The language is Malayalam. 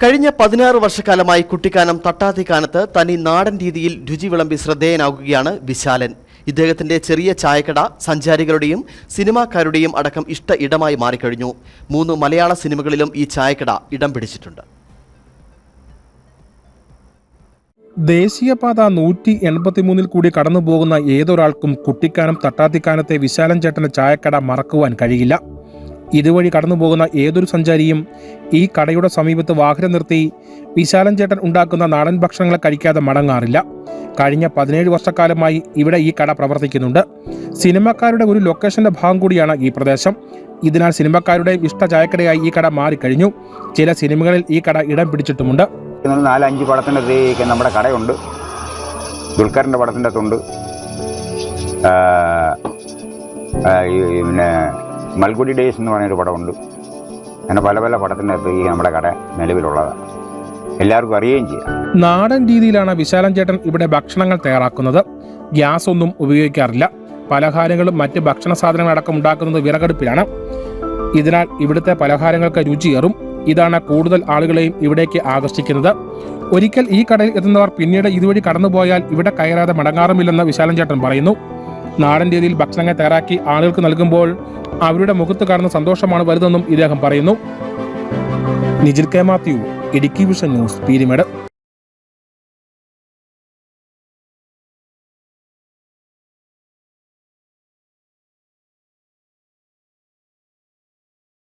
കഴിഞ്ഞ 16 വർഷക്കാലമായി കുട്ടിക്കാനം തട്ടാത്തിക്കാനത്ത് തനി നാടൻ രീതിയിൽ രുചി വിളമ്പി ശ്രദ്ധേയനാകുകയാണ് വിശാലൻ. ഇദ്ദേഹത്തിന്റെ ചെറിയ ചായക്കട സഞ്ചാരികളുടെയും സിനിമാക്കാരുടെയും അടക്കം ഇഷ്ട ഇടമായി മാറിക്കഴിഞ്ഞു. 3 മലയാള സിനിമകളിലും ഈ ചായക്കട ഇടം പിടിച്ചിട്ടുണ്ട്. ദേശീയപാത 183 കൂടി കടന്നുപോകുന്ന ഏതൊരാൾക്കും കുട്ടിക്കാനം തട്ടാത്തിക്കാനത്തെ വിശാലൻ ചേട്ടന്റെ ചായക്കട മറക്കുവാൻ കഴിയില്ല. ഇതുവഴി കടന്നുപോകുന്ന ഏതൊരു സഞ്ചാരിയും ഈ കടയുടെ സമീപത്ത് വാഹനം നിർത്തി വിശാലൻ ചേട്ടൻ ഉണ്ടാക്കുന്ന നാടൻ ഭക്ഷണങ്ങൾ കഴിക്കാതെ മടങ്ങാറില്ല. കഴിഞ്ഞ 17 വർഷക്കാലമായി ഇവിടെ ഈ കട പ്രവർത്തിക്കുന്നുണ്ട്. സിനിമക്കാരുടെ ഒരു ലൊക്കേഷന്റെ ഭാഗം കൂടിയാണ് ഈ പ്രദേശം. ഇതിനാൽ സിനിമക്കാരുടെ ഇഷ്ട ചായക്കടയായി ഈ കട മാറിക്കഴിഞ്ഞു. ചില സിനിമകളിൽ ഈ കട ഇടം പിടിച്ചിട്ടുമുണ്ട്. 4-5 പടത്തിൻ്റെ നമ്മുടെ കടയുണ്ട്. ദുൽഖറിൻ്റെ പടത്തിൻ്റെ അകത്തുണ്ട്, പിന്നെ മൽഗുഡി ഡേയ്സ് എന്ന് പറഞ്ഞൊരു പടമുണ്ട്. അങ്ങനെ പല പല പടത്തിൻ്റെ അകത്ത് നമ്മുടെ കട നിലവിലുള്ളതാണ്. എല്ലാവർക്കും അറിയുകയും ചെയ്യാം. നാടൻ രീതിയിലാണ് വിശാലൻ ചേട്ടൻ ഇവിടെ ഭക്ഷണങ്ങൾ തയ്യാറാക്കുന്നത്. ഗ്യാസ് ഒന്നും ഉപയോഗിക്കാറില്ല. പലഹാരങ്ങളും മറ്റ് ഭക്ഷണ സാധനങ്ങളടക്കം ഉണ്ടാക്കുന്നത് വിറകടുപ്പിലാണ്. ഇതിനാൽ ഇവിടുത്തെ പലഹാരങ്ങൾക്ക് രുചിയേറും. ഇതാണ് കൂടുതൽ ആളുകളെയും ഇവിടേക്ക് ആകർഷിക്കുന്നത്. ഒരിക്കൽ ഈ കടയിൽ എത്തുന്നവർ പിന്നീട് ഇതുവഴി കടന്നുപോയാൽ ഇവിടെ കയറാതെ മടങ്ങാറുമില്ലെന്ന് വിശാലൻ ചേട്ടൻ പറയുന്നു. നാടൻ രീതിയിൽ ഭക്ഷണങ്ങൾ തയ്യാറാക്കി ആളുകൾക്ക് നൽകുമ്പോൾ അവരുടെ മുഖത്ത് കാണുന്ന സന്തോഷമാണ് വലുതെന്നും ഇദ്ദേഹം പറയുന്നു. Nijil K Mathew, Idukki vision news, Peermade.